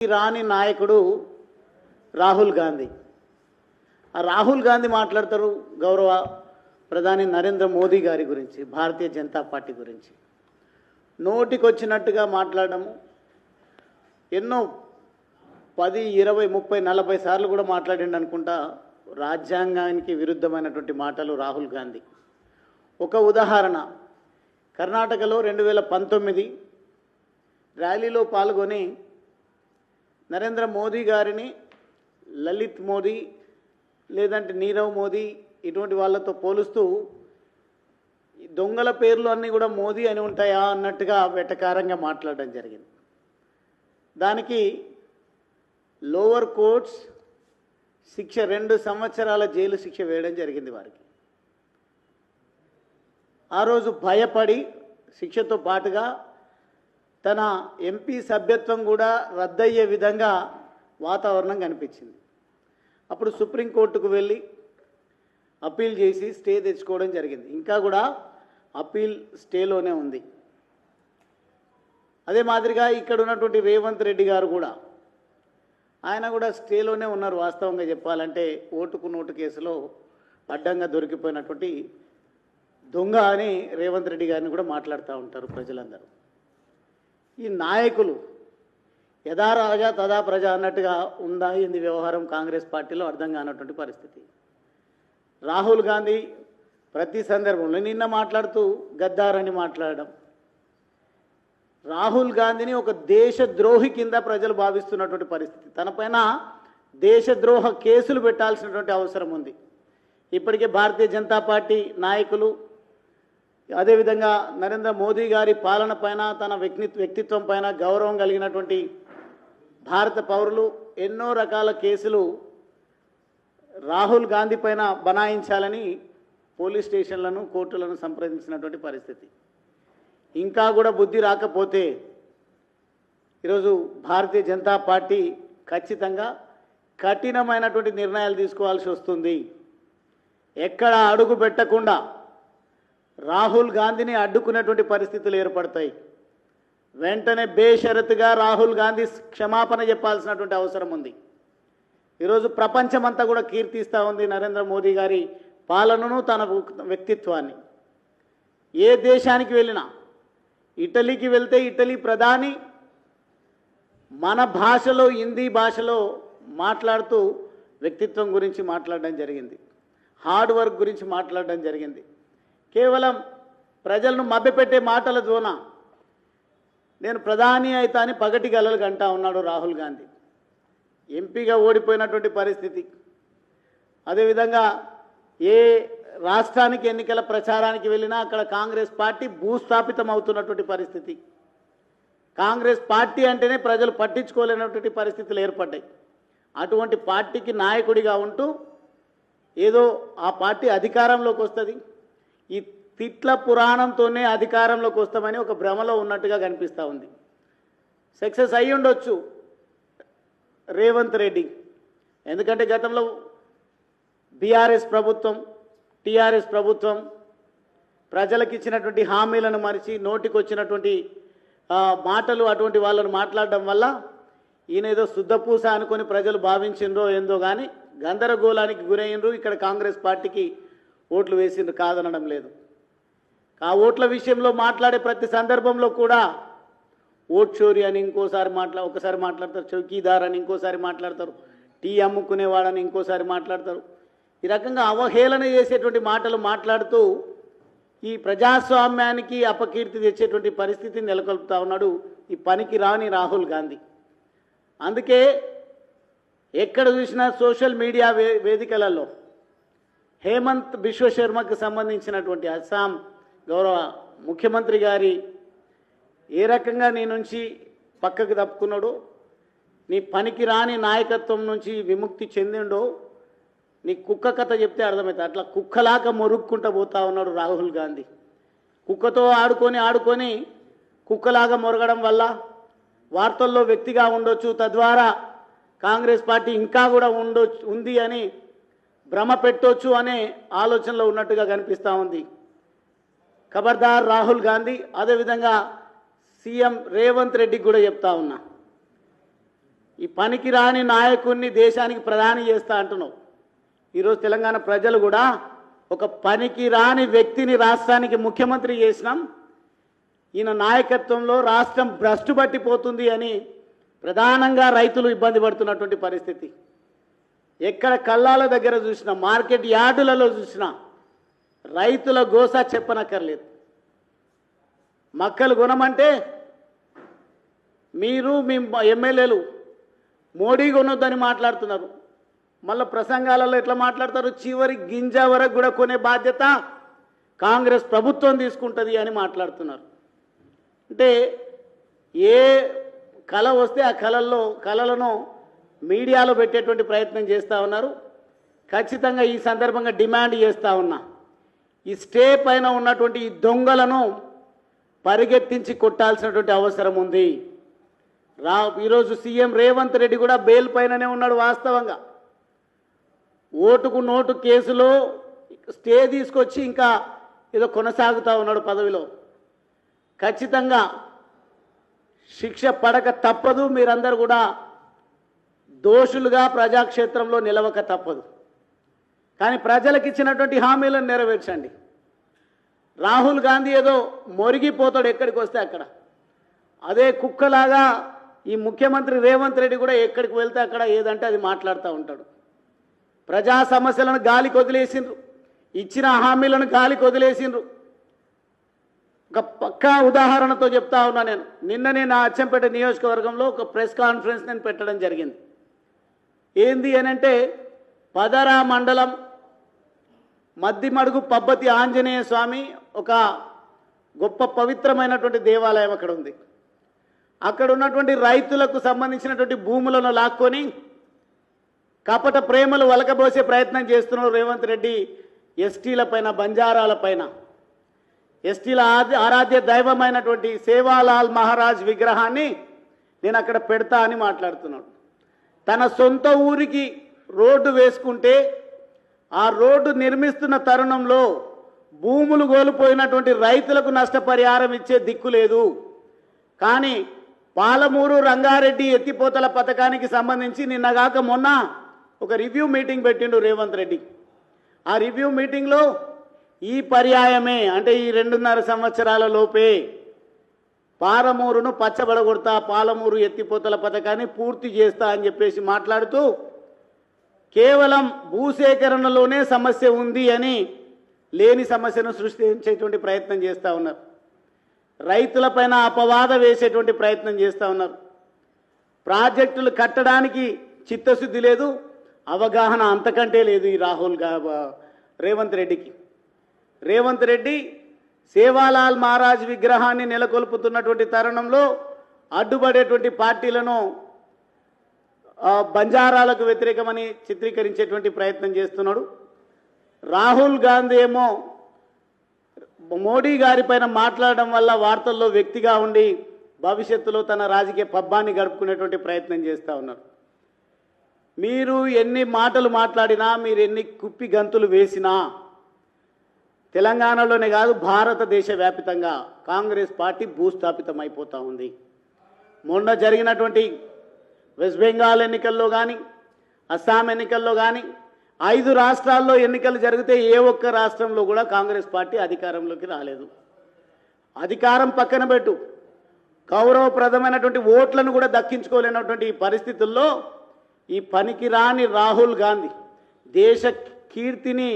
రాని నాయకుడు రాహుల్ గాంధీ. ఆ రాహుల్ గాంధీ మాట్లాడతారు గౌరవ ప్రధాని నరేంద్ర మోదీ గారి గురించి, భారతీయ జనతా పార్టీ గురించి. నోటికొచ్చినట్టుగా మాట్లాడము. ఎన్నో 10, 20, 30, 40 సార్లు కూడా మాట్లాడిండు అనుకుంటా. రాజ్యాంగానికి విరుద్ధమైనటువంటి మాటలు రాహుల్ గాంధీ. ఒక ఉదాహరణ, కర్ణాటకలో 2019 ర్యాలీలో పాల్గొని నరేంద్ర మోదీ గారిని లలిత్ మోదీ లేదంటే నీరవ్ మోదీ ఇటువంటి వాళ్ళతో పోలుస్తూ దొంగల పేర్లు అన్నీ కూడా మోదీ అని ఉంటాయా అన్నట్టుగా వెటకారంగా మాట్లాడడం జరిగింది. దానికి లోవర్ కోర్ట్స్ శిక్ష 2 సంవత్సరాల జైలు శిక్ష వేయడం జరిగింది వారికి. ఆ రోజు భయపడి శిక్షతో పాటుగా తన ఎంపీ సభ్యత్వం కూడా రద్దయ్యే విధంగా వాతావరణం కనిపించింది. అప్పుడు సుప్రీంకోర్టుకు వెళ్ళి అప్పీల్ చేసి స్టే తెచ్చుకోవడం జరిగింది. ఇంకా కూడా అప్పీల్ స్టేలోనే ఉంది. అదే మాదిరిగా ఇక్కడ ఉన్నటువంటి రేవంత్ రెడ్డి గారు కూడా, ఆయన కూడా స్టేలోనే ఉన్నారు. వాస్తవంగా చెప్పాలంటే ఓటుకు నోటు కేసులో అడ్డంగా దొరికిపోయినటువంటి దొంగ అని రేవంత్ రెడ్డి గారిని కూడా మాట్లాడుతూ ఉంటారు ప్రజలందరూ. ఈ నాయకులు యథా రాజా తదా ప్రజ అన్నట్టుగా ఉందా ఇది వ్యవహారం కాంగ్రెస్ పార్టీలో అర్థం కానటువంటి పరిస్థితి. రాహుల్ గాంధీ ప్రతి సందర్భంలో నిన్న మాట్లాడుతూ గద్దారని మాట్లాడడం, రాహుల్ గాంధీని ఒక దేశద్రోహి కింద ప్రజలు భావిస్తున్నటువంటి పరిస్థితి. తనపైన దేశద్రోహ కేసులు పెట్టాల్సినటువంటి అవసరం ఉంది. ఇప్పటికే భారతీయ జనతా పార్టీ నాయకులు, అదేవిధంగా నరేంద్ర మోదీ గారి పాలన పైన, తన వ్యక్తిత్వం పైన గౌరవం కలిగినటువంటి భారత పౌరులు ఎన్నో రకాల కేసులు రాహుల్ గాంధీ పైన బనాయించాలని పోలీస్ స్టేషన్లను, కోర్టులను సంప్రదించినటువంటి పరిస్థితి. ఇంకా కూడా బుద్ధి రాకపోతే ఈరోజు భారతీయ జనతా పార్టీ ఖచ్చితంగా కఠినమైనటువంటి నిర్ణయాలు తీసుకోవాల్సి వస్తుంది. ఎక్కడ అడుగు పెట్టకుండా రాహుల్ గాంధీని అడ్డుకునేటువంటి పరిస్థితులు ఏర్పడతాయి. వెంటనే బేషరతుగా రాహుల్ గాంధీ క్షమాపణ చెప్పాల్సినటువంటి అవసరం ఉంది. ఈరోజు ప్రపంచమంతా కూడా కీర్తిస్తూ ఉంది నరేంద్ర మోదీ గారి పాలనను, తన వ్యక్తిత్వాన్ని. ఏ దేశానికి వెళ్ళినా, ఇటలీకి వెళ్తే ఇటలీ ప్రధాని మన భాషలో, హిందీ భాషలో మాట్లాడుతూ వ్యక్తిత్వం గురించి మాట్లాడడం జరిగింది. హార్డ్ వర్క్ గురించి మాట్లాడడం జరిగింది. కేవలం ప్రజలను మభ్యపెట్టే మాటల జోన నేను ప్రధాని అయితా అని పగటి గలలు గంటా ఉన్నాడు రాహుల్ గాంధీ. ఎంపీగా ఓడిపోయినటువంటి పరిస్థితి. అదేవిధంగా ఏ రాష్ట్రానికి ఎన్నికల ప్రచారానికి వెళ్ళినా అక్కడ కాంగ్రెస్ పార్టీ భూస్థాపితం అవుతున్నటువంటి పరిస్థితి. కాంగ్రెస్ పార్టీ అంటేనే ప్రజలు పట్టించుకోలేనటువంటి పరిస్థితులు ఏర్పడ్డాయి. అటువంటి పార్టీకి నాయకుడిగా ఉంటూ ఏదో ఆ పార్టీ అధికారంలోకి వస్తుంది, ఈ తిట్ల పురాణంతోనే అధికారంలోకి వస్తామని ఒక భ్రమలో ఉన్నట్టుగా కనిపిస్తూ ఉంది. సక్సెస్ అయ్యి ఉండొచ్చు రేవంత్ రెడ్డి. ఎందుకంటే గతంలో బీఆర్ఎస్ ప్రభుత్వం, టీఆర్ఎస్ ప్రభుత్వం ప్రజలకు ఇచ్చినటువంటి హామీలను మరిచి నోటికొచ్చినటువంటి మాటలు అటువంటి వాళ్ళను మాట్లాడడం వల్ల ఈయన ఏదో శుద్ధపూస అనుకొని ప్రజలు భావించిండ్రో ఏందో కానీ గందరగోళానికి గురైండ్రు. ఇక్కడ కాంగ్రెస్ పార్టీకి ఓట్లు వేసిండ్రు, కాదనడం లేదు. ఆ ఓట్ల విషయంలో మాట్లాడే ప్రతి సందర్భంలో కూడా ఓట్ చోరీ అని ఒకసారి మాట్లాడతారు, చౌకీదార్ అని ఇంకోసారి మాట్లాడతారు, టీ అమ్ముకునేవాడని ఇంకోసారి మాట్లాడతారు. ఈ రకంగా అవహేళన చేసేటువంటి మాటలు మాట్లాడుతూ ఈ ప్రజాస్వామ్యానికి అపకీర్తి తెచ్చేటువంటి పరిస్థితిని నెలకొల్పుతా ఉన్నాడు ఈ పనికి రాని రాహుల్ గాంధీ. అందుకే ఎక్కడ చూసినా సోషల్ మీడియా వేదికలలో హేమంత్ బిశ్వ శర్మకు సంబంధించినటువంటి అస్సాం గౌరవ ముఖ్యమంత్రి గారి ఏ రకంగా నీ నుంచి పక్కకు తప్పుకున్నాడో, నీ పనికి రాని నాయకత్వం నుంచి విముక్తి చెందిండో నీ కుక్క కథ చెప్తే అర్థమవుతుంది. అట్లా కుక్కలాగా మొరుక్కుంటూ పోతా ఉన్నాడు రాహుల్ గాంధీ. కుక్కతో ఆడుకొని కుక్కలాగా మొరగడం వల్ల వార్తల్లో వ్యక్తిగా ఉండొచ్చు, తద్వారా కాంగ్రెస్ పార్టీ ఇంకా కూడా ఉంది అని భ్రమ పెట్టొచ్చు అనే ఆలోచనలో ఉన్నట్టుగా కనిపిస్తూ ఉంది. ఖబర్దార్ రాహుల్ గాంధీ. అదేవిధంగా సీఎం రేవంత్ రెడ్డికి కూడా చెప్తా ఉన్నా, ఈ పనికిరాని నాయకుడిని దేశానికి ప్రధాని చేస్తా అంటున్నావు. ఈరోజు తెలంగాణ ప్రజలు కూడా ఒక పనికిరాని వ్యక్తిని రాష్ట్రానికి ముఖ్యమంత్రి చేసినాం, ఈయన నాయకత్వంలో రాష్ట్రం భ్రష్టు పట్టిపోతుంది అని ప్రధానంగా రైతులు ఇబ్బంది పడుతున్నటువంటి పరిస్థితి. ఎక్కడ కళ్ళాల దగ్గర చూసినా, మార్కెట్ యార్డులలో చూసినా రైతుల గోస చెప్పనక్కర్లేదు. మక్కలు కొనమంటే మీరు మీ ఎమ్మెల్యేలు మోడీ కొనొద్దని మాట్లాడుతున్నారు. మళ్ళీ ప్రసంగాలలో ఎట్లా మాట్లాడతారు, చివరి గింజ వరకు కూడా కొనే బాధ్యత కాంగ్రెస్ ప్రభుత్వం తీసుకుంటుంది అని మాట్లాడుతున్నారు. అంటే ఏ కళ వస్తే ఆ కళలను మీడియాలో పెట్టేటువంటి ప్రయత్నం చేస్తూ ఉన్నారు. ఖచ్చితంగా ఈ సందర్భంగా డిమాండ్ చేస్తూ ఉన్నా, ఈ స్టే పైన ఉన్నటువంటి ఈ దొంగలను పరిగెత్తించి కొట్టాల్సినటువంటి అవసరం ఉంది. ఈరోజు సీఎం రేవంత్ రెడ్డి కూడా బెయిల్ పైననే ఉన్నాడు. వాస్తవంగా ఓటుకు నోటు కేసులో స్టే తీసుకొచ్చి ఇంకా ఏదో కొనసాగుతూ ఉన్నాడు పదవిలో. ఖచ్చితంగా శిక్ష పడక తప్పదు. మీరందరూ కూడా దోషులుగా ప్రజాక్షేత్రంలో నిలవక తప్పదు. కానీ ప్రజలకు ఇచ్చినటువంటి హామీలను నెరవేర్చండి. రాహుల్ గాంధీ ఏదో మొరిగిపోతాడు ఎక్కడికి వస్తే అక్కడ. అదే కుక్కలాగా ఈ ముఖ్యమంత్రి రేవంత్ రెడ్డి కూడా ఎక్కడికి వెళ్తే అక్కడ ఏదంటే అది మాట్లాడుతూ ఉంటాడు. ప్రజా సమస్యలను గాలికి వదిలేసిండ్రు, ఇచ్చిన హామీలను గాలికి వదిలేసిండ్రు. ఒక పక్కా ఉదాహరణతో చెప్తా ఉన్నా. నిన్ననే నా అచ్చంపేట నియోజకవర్గంలో ఒక ప్రెస్ కాన్ఫరెన్స్ నేను పెట్టడం జరిగింది. ఏంది అని అంటే, పదరా మండలం మద్దిమడుగు పబ్బతి ఆంజనేయ స్వామి ఒక గొప్ప పవిత్రమైనటువంటి దేవాలయం అక్కడ ఉంది. అక్కడ ఉన్నటువంటి రైతులకు సంబంధించినటువంటి భూములను లాక్కొని కపట ప్రేమలు వలకబోసే ప్రయత్నం చేస్తున్నారు రేవంత్ రెడ్డి. ఎస్టీల పైన, బంజారాల పైన, ఎస్టీల ఆరాధ్య దైవమైనటువంటి సేవాలాల్ మహారాజ్ విగ్రహాన్ని నేను అక్కడ పెడతా అని మాట్లాడుతున్నాడు. తన సొంత ఊరికి రోడ్డు వేసుకుంటే ఆ రోడ్డు నిర్మిస్తున్న తరుణంలో భూములు కోల్పోయినటువంటి రైతులకు నష్టపరిహారం ఇచ్చే దిక్కు లేదు. కానీ పాలమూరు రంగారెడ్డి ఎత్తిపోతల పథకానికి సంబంధించి నిన్నగాక మొన్న ఒక రివ్యూ మీటింగ్ పెట్టిండు రేవంత్ రెడ్డి. ఆ రివ్యూ మీటింగ్లో ఈ పర్యాయమే, అంటే ఈ 2.5 సంవత్సరాల లోపే పాలమూరును పచ్చబడగొడతా, పాలమూరు ఎత్తిపోతల పథకాన్ని పూర్తి చేస్తా అని చెప్పేసి మాట్లాడుతూ కేవలం భూసేకరణలోనే సమస్య ఉంది అని లేని సమస్యను సృష్టించేటువంటి ప్రయత్నం చేస్తూ ఉన్నారు. రైతులపైన అపవాద వేసేటువంటి ప్రయత్నం చేస్తూ ఉన్నారు. ప్రాజెక్టులు కట్టడానికి చిత్తశుద్ధి లేదు, అవగాహన అంతకంటే లేదు ఈ రేవంత్ రెడ్డికి. రేవంత్ రెడ్డి సేవాలాల్ మహారాజ్ విగ్రహాన్ని నెలకొల్పుతున్నటువంటి తరుణంలో అడ్డుపడేటువంటి పార్టీలను బంజారాలకు వ్యతిరేకమని చిత్రీకరించేటువంటి ప్రయత్నం చేస్తున్నాడు. రాహుల్ గాంధీ ఏమో మోడీ గారి పైన మాట్లాడడం వల్ల వార్తల్లో వ్యక్తిగా ఉండి భవిష్యత్తులో తన రాజకీయ పబ్బాన్ని గడుపుకునేటువంటి ప్రయత్నం చేస్తూ ఉన్నారు. మీరు ఎన్ని మాటలు మాట్లాడినా, మీరు ఎన్ని కుప్పి గంతులు వేసినా తెలంగాణలోనే కాదు భారతదేశ వ్యాప్తంగా కాంగ్రెస్ పార్టీ భూస్థాపితం అయిపోతూ ఉంది. మొన్న జరిగినటువంటి వెస్ట్ బెంగాల్ ఎన్నికల్లో కానీ, అస్సాం ఎన్నికల్లో కానీ, 5 రాష్ట్రాల్లో ఎన్నికలు జరిగితే ఏ ఒక్క రాష్ట్రంలో కూడా కాంగ్రెస్ పార్టీ అధికారంలోకి రాలేదు. అధికారం పక్కన పెట్టు, గౌరవప్రదమైనటువంటి ఓట్లను కూడా దక్కించుకోలేనటువంటి పరిస్థితుల్లో ఈ పనికిరాని రాహుల్ గాంధీ దేశ కీర్తిని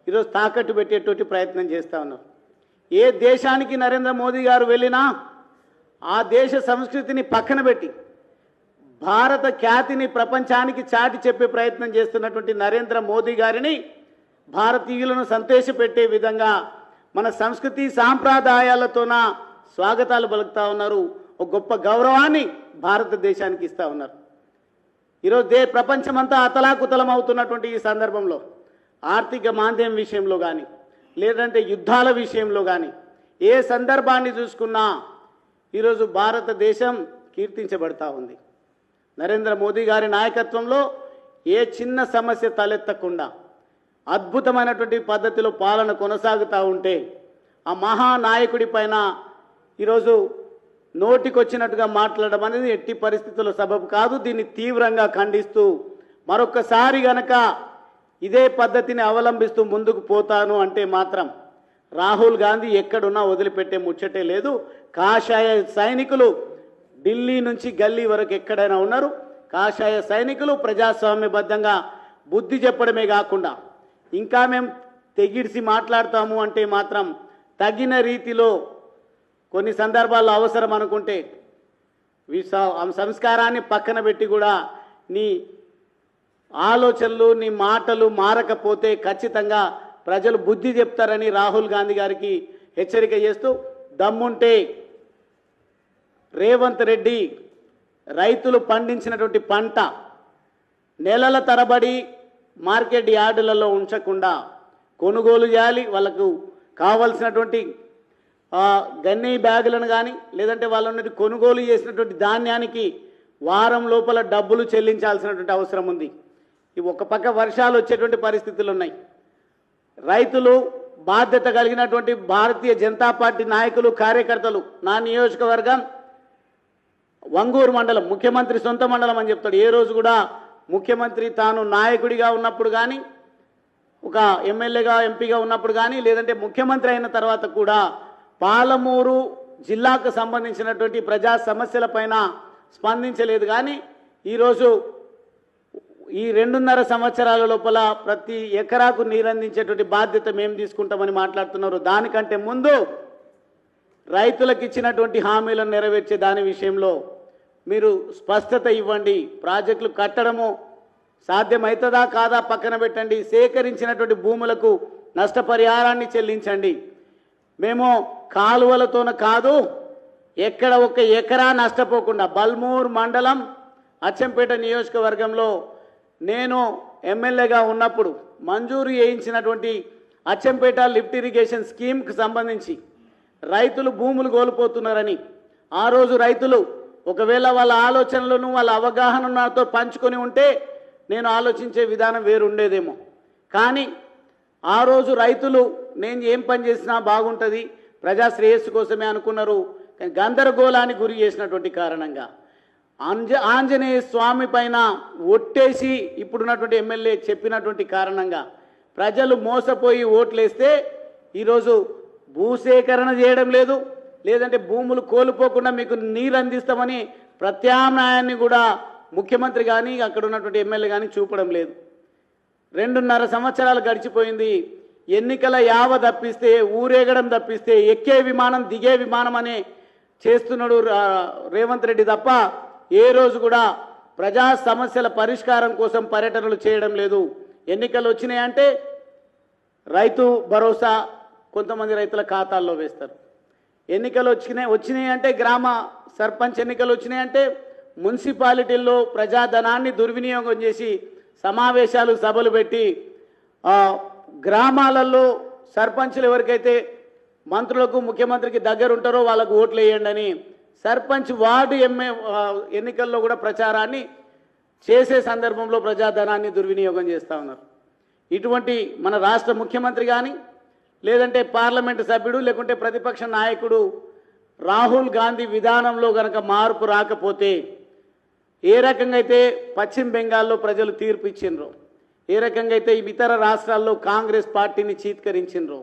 ఈరోజు తాకట్టు పెట్టేటువంటి ప్రయత్నం చేస్తూ ఉన్నారు. ఏ దేశానికి నరేంద్ర మోదీ గారు వెళ్ళినా ఆ దేశ సంస్కృతిని పక్కన పెట్టి భారత ఖ్యాతిని ప్రపంచానికి చాటి చెప్పే ప్రయత్నం చేస్తున్నటువంటి నరేంద్ర మోదీ గారిని భారతీయులను సంతోషపెట్టే విధంగా మన సంస్కృతి సాంప్రదాయాలతోన స్వాగతాలు పలుకుతూ ఉన్నారు. ఒక గొప్ప గౌరవాన్ని భారతదేశానికి ఇస్తూ ఉన్నారు. ఈరోజు ప్రపంచమంతా అతలాకుతలం అవుతున్నటువంటి ఈ సందర్భంలో ఆర్థిక మాంద్యం విషయంలో కానీ, లేదంటే యుద్ధాల విషయంలో కానీ ఏ సందర్భాన్ని చూసుకున్నా ఈరోజు భారతదేశం కీర్తించబడతా ఉంది. నరేంద్ర మోదీ గారి నాయకత్వంలో ఏ చిన్న సమస్య తలెత్తకుండా అద్భుతమైనటువంటి పద్ధతిలో పాలన కొనసాగుతూ ఉంటే ఆ మహానాయకుడి పైన ఈరోజు నోటికొచ్చినట్టుగా మాట్లాడడం అనేది ఎట్టి పరిస్థితుల్లో సబబు కాదు. దీన్ని తీవ్రంగా ఖండిస్తూ మరొకసారి గనక ఇదే పద్ధతిని అవలంబిస్తూ ముందుకు పోతాను అంటే మాత్రం రాహుల్ గాంధీ ఎక్కడున్నా వదిలిపెట్టే ముచ్చటే లేదు. కాషాయ సైనికులు ఢిల్లీ నుంచి గల్లీ వరకు ఎక్కడైనా ఉన్నారు. కాషాయ సైనికులు ప్రజాస్వామ్యబద్ధంగా బుద్ధి చెప్పడమే కాకుండా ఇంకా మేము తెగిడిసి మాట్లాడతాము అంటే మాత్రం తగిన రీతిలో కొన్ని సందర్భాల్లో అవసరం అనుకుంటే సంస్కారాన్ని పక్కన పెట్టి కూడా నీ ఆలోచనలు నీ మాటలు మారకపోతే ఖచ్చితంగా ప్రజలు బుద్ధి చెప్తారని రాహుల్ గాంధీ గారికి హెచ్చరిక చేస్తూ, దమ్ముంటే రేవంత్ రెడ్డి రైతులు పండించినటువంటి పంట నెలల తరబడి మార్కెట్ యార్డులలో ఉంచకుండా కొనుగోలు చేయాలి. వాళ్ళకు కావలసినటువంటి గన్నీ బ్యాగులను కానీ లేదంటే వాళ్ళ కొనుగోలు చేసినటువంటి ధాన్యానికి వారం లోపల డబ్బులు చెల్లించాల్సినటువంటి అవసరం ఉంది. ఈ ఒక పక్క వర్షాలు వచ్చేటువంటి పరిస్థితులు ఉన్నాయి. రైతులు బాధ్యత కలిగినటువంటి భారతీయ జనతా పార్టీ నాయకులు కార్యకర్తలు, నా నియోజకవర్గం వంగూరు మండలం ముఖ్యమంత్రి సొంత మండలం అని చెప్తాడు. ఏ రోజు కూడా ముఖ్యమంత్రి తాను నాయకుడిగా ఉన్నప్పుడు కానీ ఒక ఎమ్మెల్యేగా ఎంపీగా ఉన్నప్పుడు కానీ లేదంటే ముఖ్యమంత్రి అయిన తర్వాత కూడా పాలమూరు జిల్లాకు సంబంధించినటువంటి ప్రజా సమస్యలపైన స్పందించలేదు. కానీ ఈరోజు ఈ 2.5 సంవత్సరాల లోపల ప్రతి ఎకరాకు నీరందించేటువంటి బాధ్యత మేము తీసుకుంటామని మాట్లాడుతున్నారు. దానికంటే ముందు రైతులకు ఇచ్చినటువంటి హామీలను నెరవేర్చే దాని విషయంలో మీరు స్పష్టత ఇవ్వండి. ప్రాజెక్టులు కట్టడము సాధ్యమవుతుందా కాదా పక్కన పెట్టండి. సేకరించినటువంటి భూములకు నష్టపరిహారాన్ని చెల్లించండి. మేము కాలువలతోన కాదు, ఎక్కడ ఒక ఎకరా నష్టపోకుండా బల్మూర్ మండలం అచ్చంపేట నియోజకవర్గంలో నేను ఎమ్మెల్యేగా ఉన్నప్పుడు మంజూరు చేయించినటువంటి అచ్చంపేట లిఫ్ట్ ఇరిగేషన్ స్కీమ్కి సంబంధించి రైతులు భూములు కోల్పోతున్నారని ఆ రోజు రైతులు ఒకవేళ వాళ్ళ ఆలోచనలను వాళ్ళ అవగాహన నాతో పంచుకొని ఉంటే నేను ఆలోచించే విధానం వేరుండేదేమో. కానీ ఆ రోజు రైతులు నేను ఏం పని చేసినా బాగుంటుంది, ప్రజా శ్రేయస్సు కోసమే అనుకున్నారు. కానీ గందరగోళానికి గురి చేసినటువంటి కారణంగా ఆంజనేయ స్వామి పైన ఒట్టేసి ఇప్పుడున్నటువంటి ఎమ్మెల్యే చెప్పినటువంటి కారణంగా ప్రజలు మోసపోయి ఓట్లేస్తే ఈరోజు భూసేకరణ చేయడం లేదు, లేదంటే భూములు కోల్పోకుండా మీకు నీరు అందిస్తామని ప్రత్యామ్నాయాన్ని కూడా ముఖ్యమంత్రి కానీ అక్కడ ఉన్నటువంటి ఎమ్మెల్యే కానీ చూపడం లేదు. 2.5 సంవత్సరాలు గడిచిపోయింది. ఎన్నికల యావ తప్పిస్తే, ఊరేగడం తప్పిస్తే, ఎక్కే విమానం దిగే విమానం అనే చేస్తున్నాడు రేవంత్ రెడ్డి తప్ప ఏ రోజు కూడా ప్రజా సమస్యల పరిష్కారం కోసం పర్యటనలు చేయడం లేదు. ఎన్నికలు వచ్చినాయంటే రైతు భరోసా కొంతమంది రైతుల ఖాతాల్లో వేస్తారు. ఎన్నికలు వచ్చినాయంటే గ్రామ సర్పంచ్ ఎన్నికలు వచ్చినాయంటే మున్సిపాలిటీల్లో ప్రజాధనాన్ని దుర్వినియోగం చేసి సమావేశాలు సభలు పెట్టి గ్రామాలలో సర్పంచులు ఎవరికైతే మంత్రులకు ముఖ్యమంత్రికి దగ్గర ఉంటారో వాళ్ళకు ఓట్లు వేయండి అని సర్పంచ్ వార్డు ఎన్నికల్లో కూడా ప్రచారాన్ని చేసే సందర్భంలో ప్రజాధనాన్ని దుర్వినియోగం చేస్తూ ఉన్నారు. ఇటువంటి మన రాష్ట్ర ముఖ్యమంత్రి కానీ లేదంటే పార్లమెంటు సభ్యుడు లేకుంటే ప్రతిపక్ష నాయకుడు రాహుల్ గాంధీ విధానంలో కనుక మార్పు రాకపోతే ఏ రకంగా అయితే పశ్చిమ బెంగాల్లో ప్రజలు తీర్పు ఇచ్చిండ్రో, ఏ రకంగా అయితే ఇతర రాష్ట్రాల్లో కాంగ్రెస్ పార్టీని చీత్కరించిండ్రో,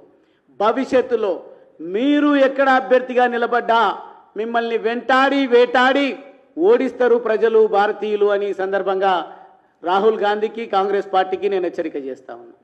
భవిష్యత్తులో మీరు ఎక్కడ అభ్యర్థిగా నిలబడ్డా మిమ్మల్ని వెంటాడి వేటాడి ఓడిస్తారు ప్రజలు భారతీయులు అని సందర్భంగా రాహుల్ గాంధీకి కాంగ్రెస్ పార్టీకి నేను హెచ్చరిక చేస్తా ఉన్నాను.